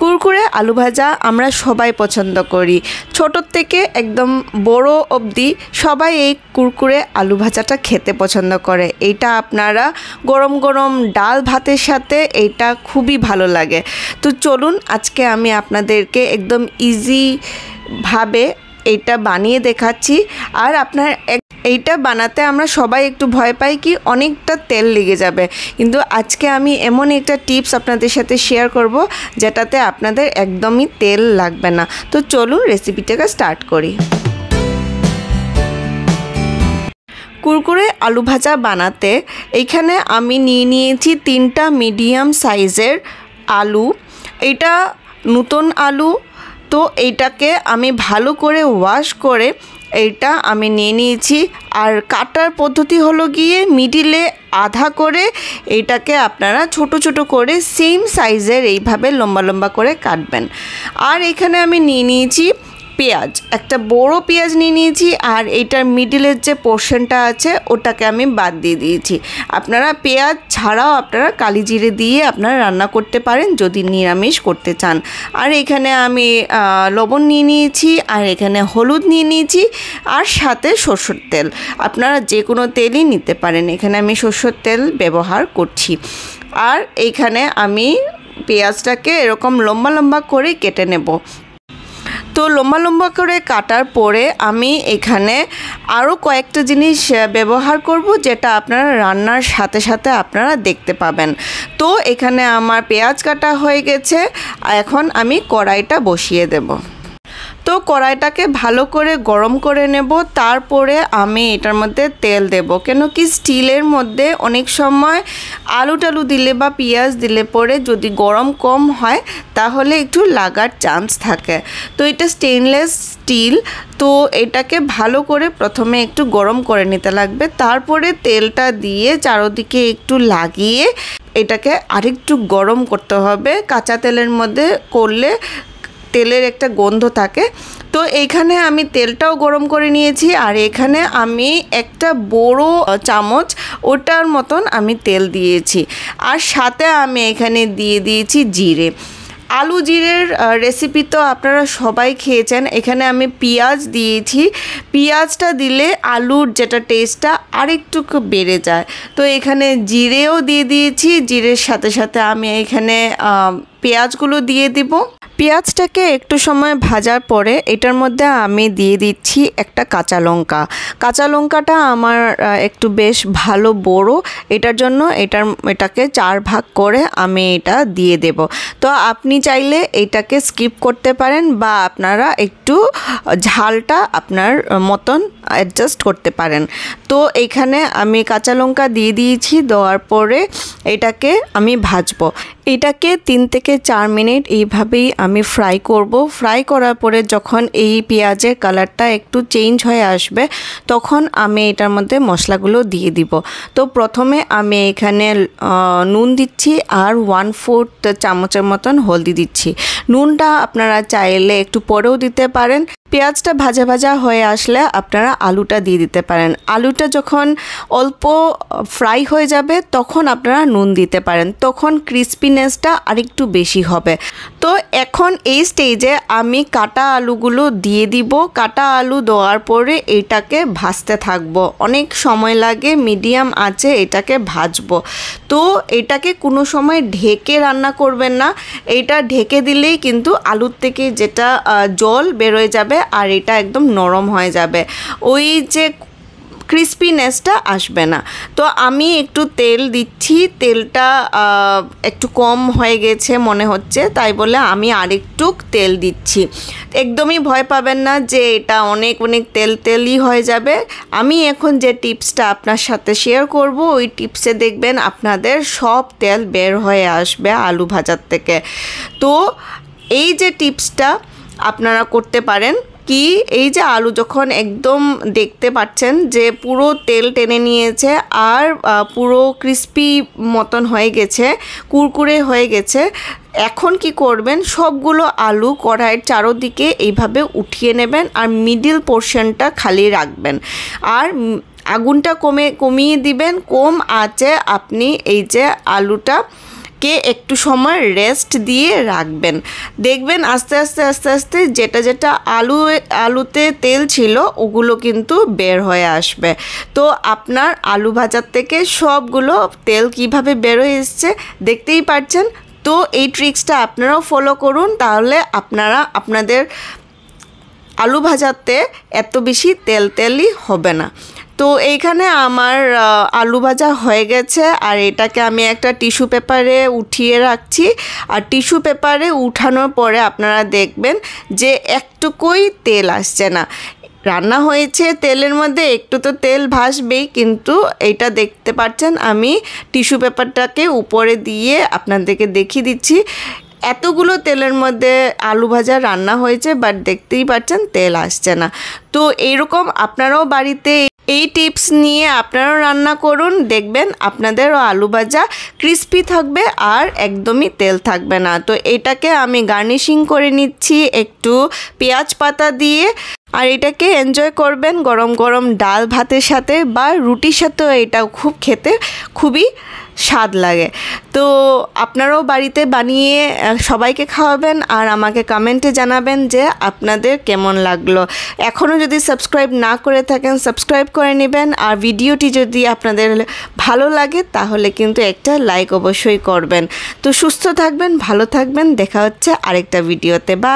কুরকুরে আলু ভাজা আমরা সবাই পছন্দ করি। ছোট থেকে একদম বড় অবধি সবাই এই কুরকুরে আলু ভাজাটা খেতে পছন্দ করে। এইটা আপনারা গরম গরম ডাল ভাতের সাথে এইটা খুবই ভালো লাগে। তো চলুন আজকে আমি আপনাদেরকে একদম ইজিভাবে এইটা বানিয়ে দেখাচ্ছি। আর আপনার এইটা বানাতে আমরা সবাই একটু ভয় পাই কি অনেকটা তেল লেগে যাবে, কিন্তু আজকে আমি এমন একটা টিপস আপনাদের সাথে শেয়ার করব যেটাতে আপনাদের একদমই তেল লাগবে না। তো চলুন রেসিপিটাকে স্টার্ট করি। কুরকুরে আলু ভাজা বানাতে এইখানে আমি নিয়েছি 3টা মিডিয়াম সাইজের আলু। এটা নতুন আলু, তো এইটাকে আমি ভালো করে ওয়াশ করে এইটা আমি নিয়েছি। আর কাটার পদ্ধতি হলো গিয়ে মিডিলে আধা করে এইটাকে আপনারা ছোট ছোট করে সেম সাইজের এইভাবে লম্বা লম্বা করে কাটবেন। আর এখানে আমি নিয়েছি পেঁয়াজ, একটা বড় পেঁয়াজ নিয়েছি। আর এইটার মিডিলের যে পোর্শনটা আছে ওটাকে আমি বাদ দিয়ে দিয়েছি। আপনারা পেঁয়াজ ছাড়াও আপনারা কালি জিরে দিয়ে আপনারা রান্না করতে পারেন যদি নিরামিষ করতে চান। আর এখানে আমি লবণ নিয়েছি, আর এখানে হলুদ নিয়েছি, আর সাথে সরষের তেল। আপনারা যে কোনো তেলই নিতে পারেন, এখানে আমি সরষের তেল ব্যবহার করছি। আর এইখানে আমি পেঁয়াজটাকে এরকম লম্বা লম্বা করে কেটে নেব। তো লম্বা লম্বা করে কাটার পরে আমি এখানে আরও কয়েকটা জিনিস ব্যবহার করব যেটা আপনারা রান্নার সাথে সাথে আপনারা দেখতে পাবেন। তো এখানে আমার পেঁয়াজ কাটা হয়ে গেছে, এখন আমি কড়াইটা বসিয়ে দেব। তো কড়াইটাকে ভালো করে গরম করে নেব, তারপরে আমি এটার মধ্যে তেল দেব। কেন কি স্টিলের মধ্যে অনেক সময় আলু টালু দিলে বা পেঁয়াজ দিলে পরে যদি গরম কম হয় তাহলে একটু লাগার চান্স থাকে। তো এটা স্টেনলেস স্টিল, তো এটাকে ভালো করে প্রথমে একটু গরম করে নিতে লাগবে। তারপরে তেলটা দিয়ে চারদিকে একটু লাগিয়ে এটাকে আরেকটু গরম করতে হবে। কাঁচা তেলের মধ্যে করলে তেলের একটা গন্ধ থাকে। তো এইখানে আমি তেলটাও গরম করে নিয়েছি, আর এখানে আমি একটা বড় চামচ ওটার মতন আমি তেল দিয়েছি। আর সাথে আমি এখানে দিয়ে দিয়েছি জিরে। আলু জিরের রেসিপি তো আপনারা সবাই খেয়েছেন। এখানে আমি পেঁয়াজ দিয়েছি, পেঁয়াজটা দিলে আলুর যেটা টেস্টটা আরেকটু বেড়ে যায়। তো এখানে জিরেও দিয়ে দিয়েছি, জিরের সাথে সাথে আমি এখানে পেঁয়াজগুলো দিয়ে দিব। পেঁয়াজটাকে একটু সময় ভাজার পরে এটার মধ্যে আমি দিয়ে দিচ্ছি একটা কাঁচা লঙ্কা। কাঁচা লঙ্কাটা আমার একটু বেশ ভালো বড়, এটার জন্য এটাকে 4 ভাগ করে আমি এটা দিয়ে দেব। তো আপনি চাইলে এটাকে স্কিপ করতে পারেন বা আপনারা একটু ঝালটা আপনার মতন অ্যাডজাস্ট করতে পারেন। তো এখানে আমি কাঁচা লঙ্কা দিয়ে দিয়েছি, দেওয়ার পরে এটাকে আমি ভাজবো। এটাকে 3 থেকে 4 মিনিট এইভাবেই আমি ফ্রাই করব। ফ্রাই করার পরে যখন এই পেঁয়াজের কালারটা একটু চেঞ্জ হয়ে আসবে তখন আমি এটার মধ্যে মশলাগুলো দিয়ে দিব। তো প্রথমে আমি এখানে নুন দিচ্ছি, আর 1/4 চামচের মতন হলদি দিচ্ছি। নুনটা আপনারা চাইলে একটু পরেও দিতে পারেন। পেঁয়াজটা ভাজা ভাজা হয়ে আসলে আপনারা আলুটা দিয়ে দিতে পারেন। আলুটা যখন অল্প ফ্রাই হয়ে যাবে তখন আপনারা নুন দিতে পারেন, তখন ক্রিস্পিনেসটা আরেকটু বেশি হবে। তো এখন এই স্টেজে আমি কাটা আলুগুলো দিয়ে দিব। কাটা আলু দেওয়ার পরে এটাকে ভাজতে থাকবো, অনেক সময় লাগে, মিডিয়াম আঁচে এটাকে ভাজবো। তো এটাকে কোনো সময় ঢেকে রান্না করবেন না, এটা ঢেকে দিলেই কিন্তু আলুর থেকে যেটা জল বেরোয় যাবে আর এটা একদম নরম হয়ে যাবে, ওই যে ক্রিস্পিনেসটা আসবে না। তো আমি একটু তেল দিচ্ছি, তেলটা একটু কম হয়ে গেছে মনে হচ্ছে, তাই বলে আমি আরেকটু তেল দিচ্ছি। একদমই ভয় পাবেন না যে এটা অনেক অনেক তেলই হয়ে যাবে। আমি এখন যে টিপসটা আপনার সাথে শেয়ার করব ওই টিপসে দেখবেন আপনাদের সব তেল বের হয়ে আসবে আলু ভাজার থেকে। তো এই যে টিপসটা আপনারা করতে পারেন কি, এই যে আলু যখন একদম দেখতে পাচ্ছেন যে পুরো তেল টেনে নিয়েছে আর পুরো ক্রিস্পি মতন হয়ে গেছে, কুরকুরে হয়ে গেছে, এখন কি করবেন, সবগুলো আলু কড়াইয়ের চারদিকে এইভাবে উঠিয়ে নেবেন আর মিডল পোর্শনটা খালি রাখবেন। আর আগুনটা কমিয়ে দিবেন, কম আঁচে আপনি এই যে আলুটা কে একটু সময় রেস্ট দিয়ে রাখবেন। দেখবেন আস্তে আস্তে আস্তে আস্তে যেটা যেটা আলুতে তেল ছিল ওগুলো কিন্তু বের হয়ে আসবে। তো আপনার আলু ভাজার থেকে সবগুলো তেল কিভাবে বের হয়ে এসছে দেখতেই পাচ্ছেন। তো এই ট্রিক্সটা আপনারাও ফলো করুন, তাহলে আপনারা আপনাদের আলু ভাজাতে এত বেশি তেলই হবে না। তো এইখানে আমার আলু ভাজা হয়ে গেছে, আর এটাকে আমি একটা টিস্যু পেপারে উঠিয়ে রাখছি। আর টিস্যু পেপারে উঠানোর পরে আপনারা দেখবেন যে একটুকুই তেল আসছে না। রান্না হয়েছে তেলের মধ্যে একটু তো তেল ভাসবেই, কিন্তু এটা দেখতে পাচ্ছেন আমি টিস্যু পেপারটাকে উপরে দিয়ে আপনাদেরকে দেখিয়ে দিচ্ছি। এতগুলো তেলের মধ্যে আলু ভাজা রান্না হয়েছে, বাট দেখতেই পাচ্ছেন তেল আসছে না। তো এইরকম আপনারাও বাড়িতে এই টিপস নিয়ে আপনারাও রান্না করুন, দেখবেন আপনাদেরও আলু ভাজা ক্রিস্পি থাকবে আর একদমই তেল থাকবে না। তো এটাকে আমি গার্নিশিং করে নিচ্ছি একটু পেঁয়াজ পাতা দিয়ে। আর এটাকে এনজয় করবেন গরম গরম ডাল ভাতের সাথে বা রুটির সাথেও, এটা খুব খেতে খুবই স্বাদ লাগে। তো আপনারাও বাড়িতে বানিয়ে সবাইকে খাওয়াবেন আর আমাকে কমেন্টে জানাবেন যে আপনাদের কেমন লাগলো। এখনও যদি সাবস্ক্রাইব না করে থাকেন সাবস্ক্রাইব করে নেবেন। আর ভিডিওটি যদি আপনাদের ভালো লাগে তাহলে কিন্তু একটা লাইক অবশ্যই করবেন। তো সুস্থ থাকবেন, ভালো থাকবেন, দেখা হচ্ছে আরেকটা ভিডিওতে। বা